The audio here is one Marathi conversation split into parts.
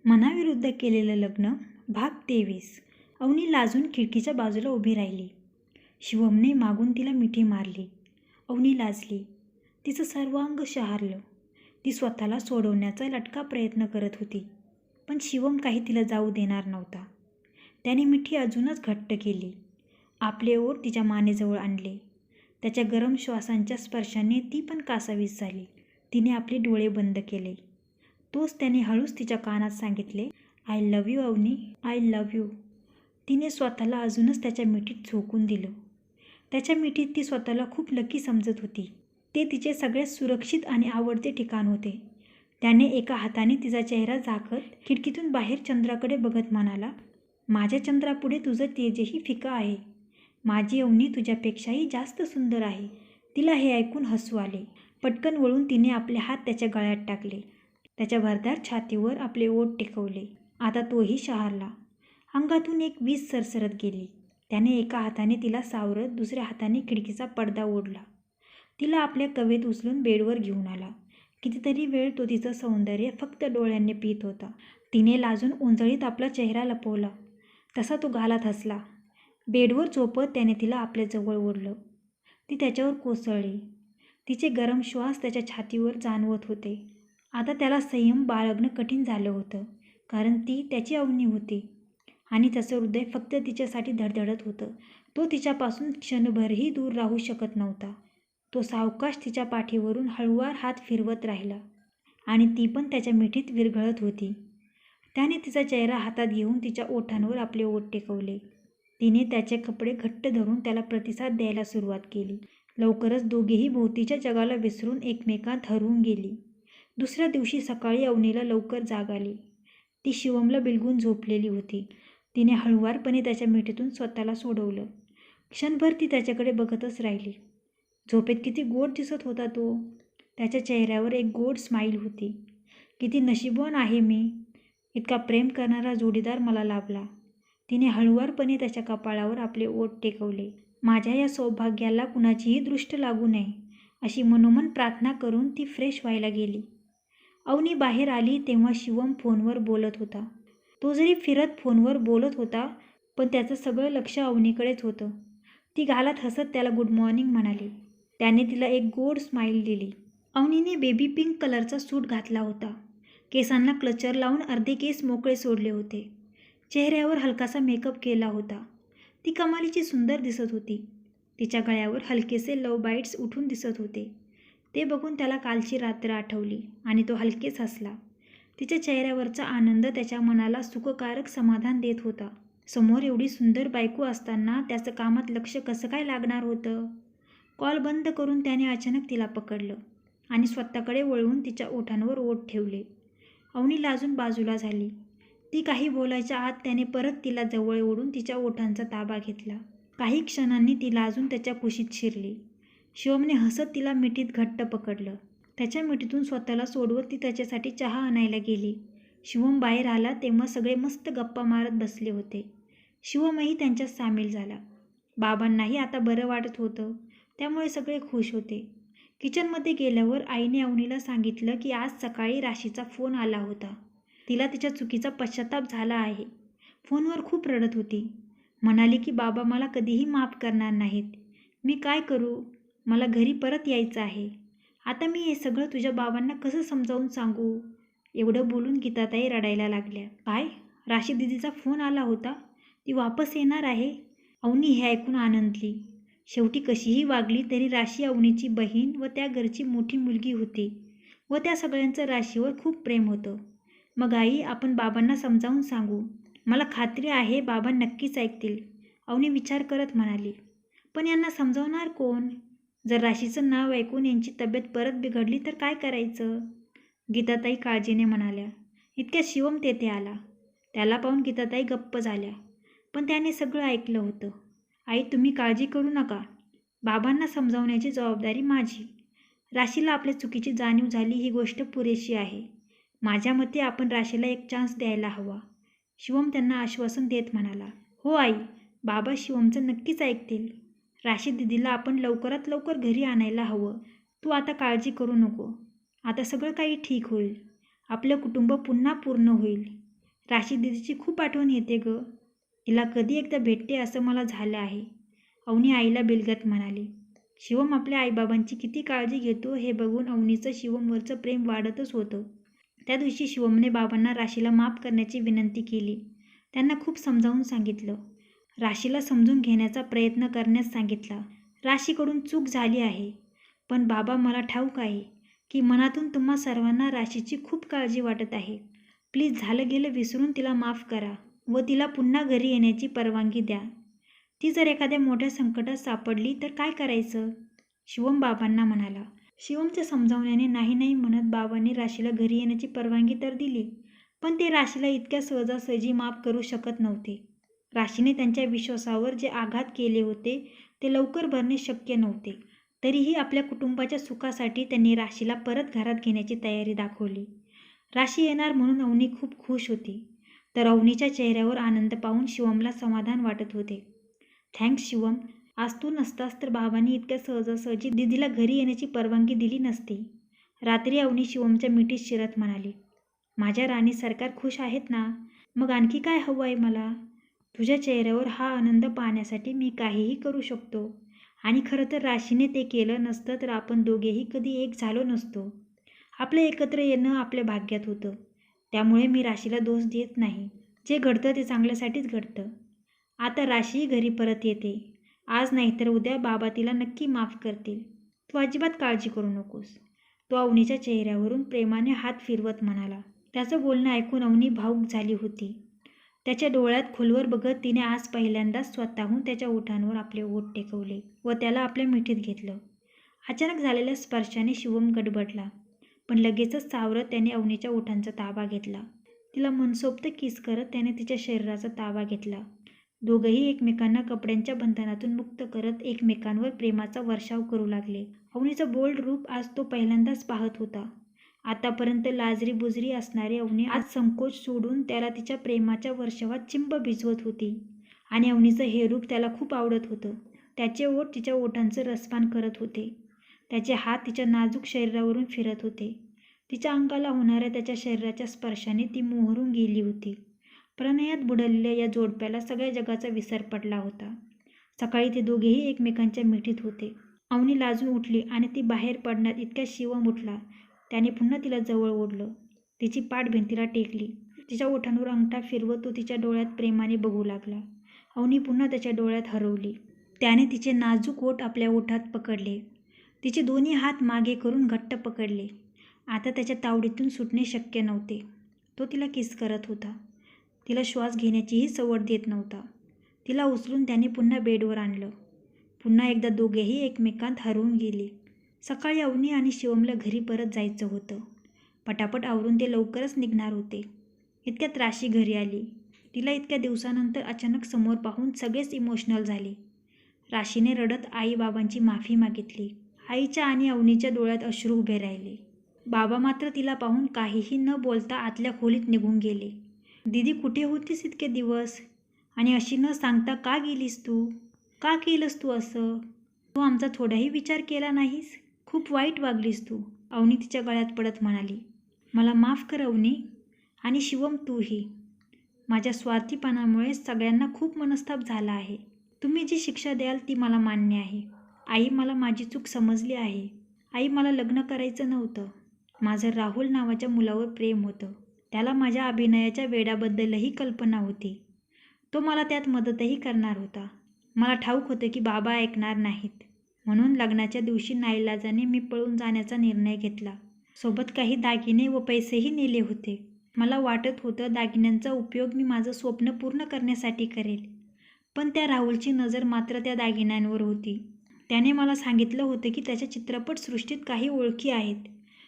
मनाविरुद्ध केलेलं लग्न भाग 23. अवनी लाजून खिडकीच्या बाजूला उभी राहिली. शिवमने मागून तिला मिठी मारली. अवनी लाजली. तिचं सर्व अंग शहारलं. ती स्वतःला सोडवण्याचा लटका प्रयत्न करत होती, पण शिवम काही तिला जाऊ देणार नव्हता. त्याने मिठी अजूनच घट्ट केली. आपले ओठ तिच्या मानेजवळ आणले. त्याच्या गरम श्वासांच्या स्पर्शाने ती पण कासावीस झाली. तिने आपले डोळे बंद केले. तोच त्याने हळूच तिच्या कानात सांगितले, I love you Avani, I love you. तिने स्वतःला अजूनच त्याच्या मिठीत झोकून दिलं. त्याच्या मिठीत ती स्वतःला खूप लकी समजत होती. ते तिचे सगळ्यात सुरक्षित आणि आवडते ठिकाण होते. त्याने एका हाताने तिचा चेहरा झाकत खिडकीतून बाहेर चंद्राकडे बघत म्हणाला, माझ्या चंद्रापुढे तुझं तेजही फिकं आहे. माझी अवनी तुझ्यापेक्षाही जास्त सुंदर आहे. तिला हे ऐकून हसू आले. पटकन वळून तिने आपले हात त्याच्या गळ्यात टाकले. त्याच्या भरदार छातीवर आपले ओठ टेकवले. आता तोही शहारला. अंगातून एक वीज सरसरत गेली. त्याने एका हाताने तिला सावरत दुसऱ्या हाताने खिडकीचा पडदा ओढला. तिला आपल्या कवेत उचलून बेडवर घेऊन आला. कितीतरी वेळ तो तिचं सौंदर्य फक्त डोळ्यांनी पित होता. तिने लाजून ओंजळीत आपला चेहरा लपवला. तसा तो गालात हसला. बेडवर झोपत त्याने तिला आपल्या जवळ ओढलं. ती त्याच्यावर कोसळली. तिचे गरम श्वास त्याच्या छातीवर जाणवत होते. आता त्याला संयम बाळगणं कठीण झालं होतं, कारण ती त्याची अवनी होती आणि त्याचं हृदय फक्त तिच्यासाठी धडधडत होतं. तो तिच्यापासून क्षणभरही दूर राहू शकत नव्हता. तो सावकाश तिच्या पाठीवरून हळूवार हात फिरवत राहिला आणि ती पण त्याच्या मिठीत विरघळत होती. त्याने तिचा चेहरा हातात घेऊन तिच्या ओठांवर आपले ओठ टेकवले. तिने त्याचे कपडे घट्ट धरून त्याला प्रतिसाद द्यायला सुरुवात केली. लवकरच दोघेही भोवतीच्या जगाला विसरून एकमेकांत हरवून गेली. दुसऱ्या दिवशी सकाळी अवनीला लवकर जाग आली. ती शिवमला बिलगून झोपलेली होती. तिने हळुवारपणे त्याच्या मिठीतून स्वतःला सोडवलं. क्षणभर ती त्याच्याकडे बघतच राहिली. झोपेत किती गोड दिसत होता तो. त्याच्या चेहऱ्यावर एक गोड स्माईल होती. किती नशीबवान आहे मी, इतका प्रेम करणारा जोडीदार मला लाभला. तिने हळुवारपणे त्याच्या कपाळावर आपले ओठ टेकवले. माझ्या या सौभाग्याला कुणाचीही दृष्ट लागू नये, अशी मनोमन प्रार्थना करून ती फ्रेश व्हायला गेली. अवनी बाहेर आली तेव्हा शिवम फोनवर बोलत होता. तो जरी फिरत फोनवर बोलत होता, पण त्याचं सगळं लक्ष अवनीकडेच होतं. ती गालात हसत त्याला गुड मॉर्निंग म्हणाली. त्याने तिला एक गोड स्माईल दिली. अवनीने बेबी पिंक कलरचा सूट घातला होता. केसांना क्लचर लावून अर्धे केस मोकळे सोडले होते. चेहऱ्यावर हलकासा मेकअप केला होता. ती कमालीची सुंदर दिसत होती. तिच्या गळ्यावर हलकेसे लव बाईट्स उठून दिसत होते. ते बघून त्याला कालची रात्र आठवली आणि तो हलकेच हसला. तिच्या चेहऱ्यावरचा आनंद त्याच्या मनाला सुखकारक समाधान देत होता. समोर एवढी सुंदर बायको असताना त्याचं कामात लक्ष कसं काय लागणार होतं? कॉल बंद करून त्याने अचानक तिला पकडलं आणि स्वतःकडे वळवून तिच्या ओठांवर ओठ ठेवले. अवनी लाजून बाजूला झाली. ती काही बोलायच्या आत त्याने परत तिला जवळ ओढून तिच्या ओठांचा ताबा घेतला. काही क्षणांनी ती लाजून त्याच्या कुशीत शिरली. शिवमने हसत तिला मिठीत घट्ट पकडलं. त्याच्या मिठीतून स्वतःला सोडवत ती त्याच्यासाठी चहा आणायला गेली. शिवम बाहेर आला तेव्हा सगळे मस्त गप्पा मारत बसले होते. शिवमही त्यांच्यात सामील झाला. बाबांनाही आता बरं वाटत होतं, त्यामुळे सगळे खुश होते. किचनमध्ये गेल्यावर आईने अवनीला सांगितलं की आज सकाळी राशीचा फोन आला होता. तिला तिच्या चुकीचा पश्चाताप झाला आहे. फोनवर खूप रडत होती. म्हणाली की बाबा मला कधीही माफ करणार नाहीत. मी काय करू? मला घरी परत यायचं आहे. आता मी हे सगळं तुझ्या बाबांना कसं समजावून सांगू? एवढं बोलून गीताताई रडायला लागल्या. काय? राशी दिदीचा फोन आला होता? ती वापस येणार आहे? अवनी हे ऐकून आनंदली. शेवटी कशीही वागली तरी राशी अवनीची बहीण व त्या घरची मोठी मुलगी होती व त्या सगळ्यांचं राशीवर खूप प्रेम होतं. मग आई, आपण बाबांना समजावून सांगू. मला खात्री आहे बाबा नक्कीच ऐकतील, अवनी विचार करत म्हणाली. पण यांना समजावणार कोण? जर राशीचं नाव ऐकून यांची तब्येत परत बिघडली तर काय करायचं? गीताताई काळजीने म्हणाल्या. इतक्यात शिवम तेथे आला. त्याला पाहून गीताताई गप्प झाल्या, पण त्याने सगळं ऐकलं होतं. आई, तुम्ही काळजी करू नका. बाबांना समजावण्याची जबाबदारी माझी. राशीला आपल्या चुकीची जाणीव झाली ही गोष्ट पुरेशी आहे. माझ्या मते आपण राशीला एक चान्स द्यायला हवा. शिवम त्यांना आश्वासन देत म्हणाला. हो आई, बाबा शिवमचं नक्कीच ऐकतील. राशी दिदीला आपण लवकरात लवकर घरी आणायला हवं. तू आता काळजी करू नको. आता सगळं काही ठीक होईल. आपलं कुटुंब पुन्हा पूर्ण होईल. राशी दीदीची खूप आठवण येते ग. तिला कधी एकदा भेटते असं मला झालं आहे, अवनी आईला बिलगत म्हणाली. शिवम आपल्या आईबाबांची किती काळजी घेतो हे बघून अवनीचं शिवमवरचं प्रेम वाढतच होतं. त्या दिवशी शिवमने बाबांना राशीला माफ करण्याची विनंती केली. त्यांना खूप समजावून सांगितलं. राशीला समजून घेण्याचा प्रयत्न करण्यास सांगितला. राशीकडून चूक झाली आहे, पण बाबा मला ठाऊक आहे की मनातून तुम्हा सर्वांना राशीची खूप काळजी वाटत आहे. प्लीज झालं गेलं विसरून तिला माफ करा व तिला पुन्हा घरी येण्याची परवानगी द्या. ती जर एखाद्या मोठ्या संकटात सापडली तर काय करायचं? शिवम बाबांना म्हणाला. शिवमच्या समजावण्याने नाही नाही म्हणत बाबांनी राशीला घरी येण्याची परवानगी तर दिली, पण ते राशीला इतक्या सहजासहजी माफ करू शकत नव्हते. राशीने त्यांच्या विश्वासावर जे आघात केले होते ते लवकर भरणे शक्य नव्हते. तरीही आपल्या कुटुंबाच्या सुखासाठी त्यांनी राशीला परत घरात घेण्याची तयारी दाखवली. राशी येणार म्हणून अवनी खूप खुश होती, तर अवनीच्या चेहऱ्यावर आनंद पाहून शिवमला समाधान वाटत होते. थँक्स शिवम, आज तू नसतास तर बाबांनी इतक्या सहजासहजी दीदीला घरी येण्याची परवानगी दिली नसती. रात्री अवनी शिवमच्या मिठीत शिरत म्हणाली. माझ्या राणी सरकार खुश आहेत ना? मग आणखी काय हवं आहे मला? तुझ्या चेहऱ्यावर हा आनंद पाहण्यासाठी मी काहीही करू शकतो. आणि खरं तर राशीने ते केलं नसतं तर आपण दोघेही कधी एक झालो नसतो. आपलं एकत्र येणं आपल्या भाग्यात होतं. त्यामुळे मी राशीला दोष देत नाही. जे घडतं ते चांगल्यासाठीच घडतं. आता राशीही घरी परत येते. आज नाहीतर उद्या बाबा तिला नक्की माफ करतील. तू अजिबात काळजी करू नकोस. तो अवनीच्या चेहऱ्यावरून प्रेमाने हात फिरवत म्हणाला. त्याचं बोलणं ऐकून अवनी भावूक झाली होती. त्याच्या डोळ्यात खोलवर बघत तिने आज पहिल्यांदाच स्वतःहून त्याच्या ओठांवर आपले ओठ टेकवले व त्याला आपल्या मिठीत घेतलं. अचानक झालेल्या स्पर्शाने शिवम गडबडला, पण लगेचच सावरत त्याने अवनीच्या ओठांचा ताबा घेतला. तिला मनसोक्त किस करत त्याने तिच्या शरीराचा ताबा घेतला. दोघंही एकमेकांना कपड्यांच्या बंधनातून मुक्त करत एकमेकांवर प्रेमाचा वर्षाव करू लागले. अवनीचं बोल्ड रूप आज तो पहिल्यांदाच पाहत होता. आतापर्यंत लाजरी बुजरी असणारी अवनी आज संकोच सोडून त्याला तिच्या प्रेमाच्या वर्षावात चिंब भिजवत होती. आणि अवनीचं हे रूप त्याला खूप आवडत होतं. त्याचे ओठ तिच्या ओठांचं रसपान करत होते. त्याचे हात तिच्या नाजूक शरीरावरून फिरत होते. तिच्या अंगाला होणाऱ्या त्याच्या शरीराच्या स्पर्शाने ती मोहरून गेली होती. प्रणयात बुडलेल्या या जोडप्याला सगळ्या जगाचा विसर पडला होता. सकाळी ते दोघेही एकमेकांच्या मिठीत होते. अवनी लाजून उठली आणि ती बाहेर पडण्यात इतक्या शिवम उठला. त्याने पुन्हा तिला जवळ ओढलं. तिची पाठ भिंतीला टेकली. तिच्या ओठांवर अंगठा फिरवत तो तिच्या डोळ्यात प्रेमाने बघू लागला. अवनी पुन्हा त्याच्या डोळ्यात हरवली. त्याने तिचे नाजूक ओठ आपल्या ओठात पकडले. तिचे दोन्ही हात मागे करून घट्ट पकडले. आता त्याच्या तावडीतून सुटणे शक्य नव्हते. तो तिला किस करत होता. तिला श्वास घेण्याचीही सवड देत नव्हता. तिला उचलून त्याने पुन्हा बेडवर आणलं. पुन्हा एकदा दोघेही एकमेकांत हरवून गेले. सकाळी अवनी आणि शिवमला घरी परत जायचं होतं. पटापट आवरून ते लवकरच निघणार होते. इतक्यात राशी घरी आली. तिला इतक्या दिवसानंतर अचानक समोर पाहून सगळेच इमोशनल झाले. राशीने रडत आईबाबांची माफी मागितली. आईच्या आणि अवनीच्या डोळ्यात अश्रू उभे राहिले. बाबा मात्र तिला पाहून काहीही न बोलता आतल्या खोलीत निघून गेले. दीदी कुठे होतीस इतके दिवस? आणि अशी न सांगता का गेलीस तू? का केलंस तू असं? तू आमचा थोडाही विचार केला नाहीस? खूप वाईट वागलीस तू, अवनी तिच्या गळ्यात पडत म्हणाली. मला माफ कर अवनी. आणि शिवम तूही. माझ्या स्वार्थीपणामुळे सगळ्यांना खूप मनस्ताप झाला आहे. तुम्ही जी शिक्षा द्याल ती मला मान्य आहे. आई, मला माझी चूक समजली आहे. आई, मला लग्न करायचं नव्हतं. माझं राहुल नावाच्या मुलावर प्रेम होतं. त्याला माझ्या अभिनयाच्या वेडाबद्दलही कल्पना होती. तो मला त्यात मदतही करणार होता. मला ठाऊक होतं की बाबा ऐकणार नाहीत, म्हणून लग्नाच्या दिवशी नाईलाजाने मी पळून जाण्याचा निर्णय घेतला. सोबत काही दागिने व पैसेही नेले होते. मला वाटत होतं दागिन्यांचा उपयोग मी माझं स्वप्न पूर्ण करण्यासाठी करेल, पण त्या राहुलची नजर मात्र त्या दागिन्यांवर होती. त्याने मला सांगितलं होतं की त्याच्या चित्रपटसृष्टीत काही ओळखी आहेत.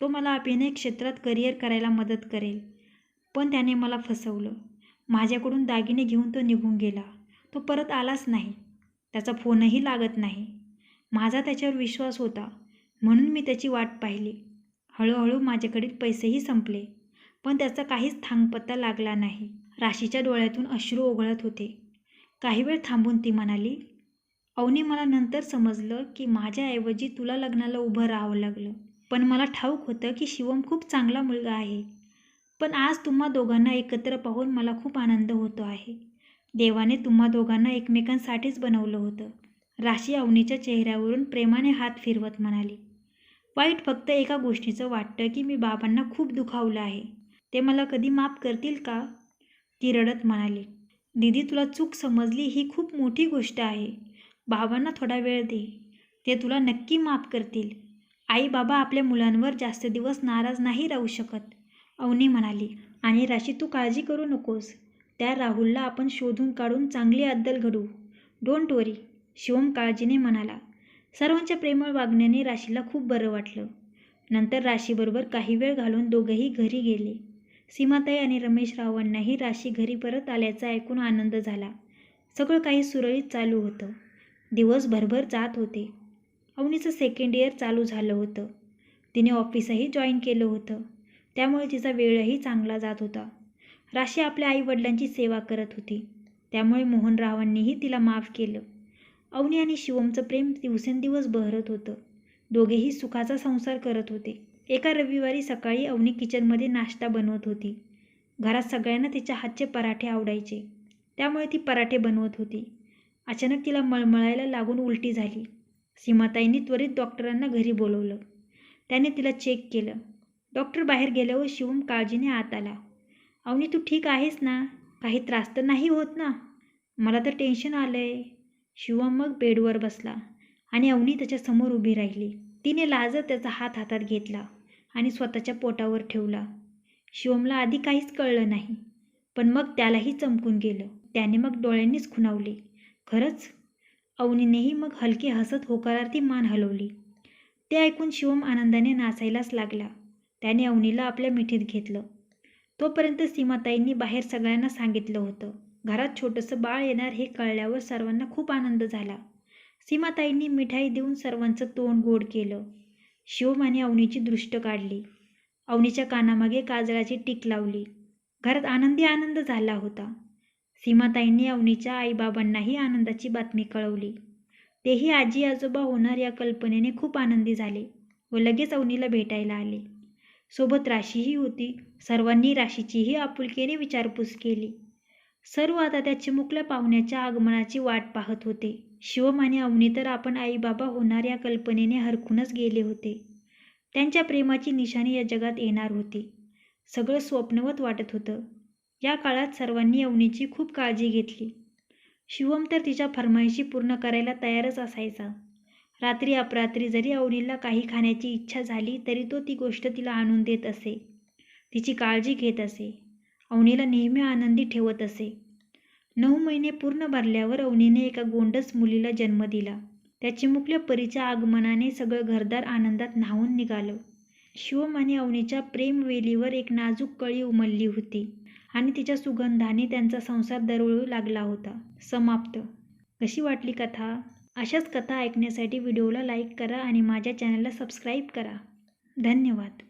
तो मला अभिनय क्षेत्रात करिअर करायला मदत करेल, पण त्याने मला फसवलं. माझ्याकडून दागिने घेऊन तो निघून गेला. तो परत आलाच नाही. त्याचा फोनही लागत नाही. माझा त्याच्यावर विश्वास होता, म्हणून मी त्याची वाट पाहिली. हळूहळू माझ्याकडील पैसेही संपले, पण त्याचा काहीच थांगपत्ता लागला नाही. राशीच्या डोळ्यातून अश्रू ओघळत होते. काही वेळ थांबून ती म्हणाली, अवनी, मला नंतर समजलं की माझ्याऐवजी तुला लग्नाला उभं राहावं लागलं. पण मला ठाऊक होतं की शिवम खूप चांगला मुलगा आहे. पण आज तुम्हा दोघांना एकत्र पाहून मला खूप आनंद होतो आहे. देवाने तुम्हा दोघांना एकमेकांसाठीच बनवलं होतं. राशी अवनीच्या चेहऱ्यावरून प्रेमाने हात फिरवत म्हणाली. वाईट फक्त एका गोष्टीचं वाटतं की मी बाबांना खूप दुखावलं आहे. ते मला कधी माफ करतील का? ती रडत म्हणाली. दीदी, तुला चूक समजली ही खूप मोठी गोष्ट आहे. बाबांना थोडा वेळ दे. ते तुला नक्की माफ करतील. आई बाबा आपल्या मुलांवर जास्त दिवस नाराज नाही राहू शकत, अवनी म्हणाली. आणि राशी, तू काळजी करू नकोस. त्या राहुलला आपण शोधून काढून चांगली अद्दल घडवू. डोंट वरी, शिवम काळजीने म्हणाला. सर्वांच्या प्रेमळ वागण्याने राशीला खूप बरं वाटलं. नंतर राशीबरोबर काही वेळ घालून दोघंही घरी गेले. सीमाताई आणि रमेश रावांनाही राशी घरी परत आल्याचा ऐकून आनंद झाला. सगळं काही सुरळीत चालू होतं. दिवस भरभर जात होते. अवनीचं सेकंड इयर चालू झालं होतं. तिने ऑफिसही जॉईन केलं होतं. त्यामुळे तिचा वेळही चांगला जात होता. राशी आपल्या आईवडिलांची सेवा करत होती. त्यामुळे मोहनरावांनीही तिला माफ केलं. अवनी आणि शिवमचं प्रेम दिवसेंदिवस बहरत होतं. दोघेही सुखाचा संसार करत होते. एका रविवारी सकाळी अवनी किचनमध्ये नाश्ता बनवत होती. घरात सगळ्यांना तिच्या हातचे पराठे आवडायचे. त्यामुळे ती पराठे बनवत होती. अचानक तिला मळमळायला लागून उलटी झाली. सीमाताईंनी त्वरित डॉक्टरांना घरी बोलवलं. त्याने तिला चेक केलं. डॉक्टर बाहेर गेल्यावर शिवम काळजीने आत आला. अवनी, तू ठीक आहेस ना? काही त्रास तर नाही होत ना? मला तर टेन्शन आलंय. शिवम मग बेडवर बसला आणि अवनी त्याच्यासमोर उभी राहिली. तिने लाजत त्याचा हात हातात घेतला आणि स्वतःच्या पोटावर ठेवला. शिवमला आधी काहीच कळलं नाही, पण मग त्यालाही चमकून गेलं. त्याने मग डोळ्यांनीच खुणावले. खरंच? अवनीनेही मग हलके हसत होकारार्थी मान हलवली. ते ऐकून शिवम आनंदाने नाचायलाच लागला. त्याने अवनीला आपल्या मिठीत घेतलं. तोपर्यंत सीमाताईंनी बाहेर सगळ्यांना सांगितलं होतं. घरात छोटंसं बाळ येणार हे कळल्यावर सर्वांना खूप आनंद झाला. सीमाताईंनी मिठाई देऊन सर्वांचं तोंड गोड केलं. शिवम आणि अवनीची दृष्ट काढली. अवनीच्या कानामागे काजळाची टीक लावली. घरात आनंदी आनंद झाला होता. सीमाताईंनी अवनीच्या आईबाबांनाही आनंदाची बातमी कळवली. तेही आजी आजोबा होणार या कल्पनेने खूप आनंदी झाले व लगेच अवनीला भेटायला आले. सोबत राशीही होती. सर्वांनी राशीचीही आपुलकीने विचारपूस केली. सर्व आता त्या चिमुकल्या पाहुण्याच्या आगमनाची वाट पाहत होते. शिवम आणि अवनी तर आपण आईबाबा होणार या कल्पनेने हरखूनच गेले होते. त्यांच्या प्रेमाची निशाणी या जगात येणार होती. सगळं स्वप्नवत वाटत होतं. या काळात सर्वांनी अवनीची खूप काळजी घेतली. शिवम तर तिच्या फरमाईशी पूर्ण करायला तयारच असायचा. रात्री अपरात्री जरी अवनीला काही खाण्याची इच्छा झाली तरी तो ती गोष्ट तिला आणून देत असे. तिची काळजी घेत असे. अवनीला नेहमी आनंदी ठेवत असे. 9 महिने पूर्ण भरल्यावर अवनीने एका गोंडस मुलीला जन्म दिला. त्या चिमुकल्या परीच्या आगमनाने सगळं घरदार आनंदात न्हावून निघालं. शिवम आणि अवनीच्या प्रेमवेलीवर एक नाजूक कळी उमलली होती आणि तिच्या सुगंधाने त्यांचा संसार दरवळू लागला होता. समाप्त. कशी वाटली कथा? अशाच कथा ऐकण्यासाठी व्हिडिओला लाईक करा आणि माझ्या चॅनलला सबस्क्राईब करा. धन्यवाद.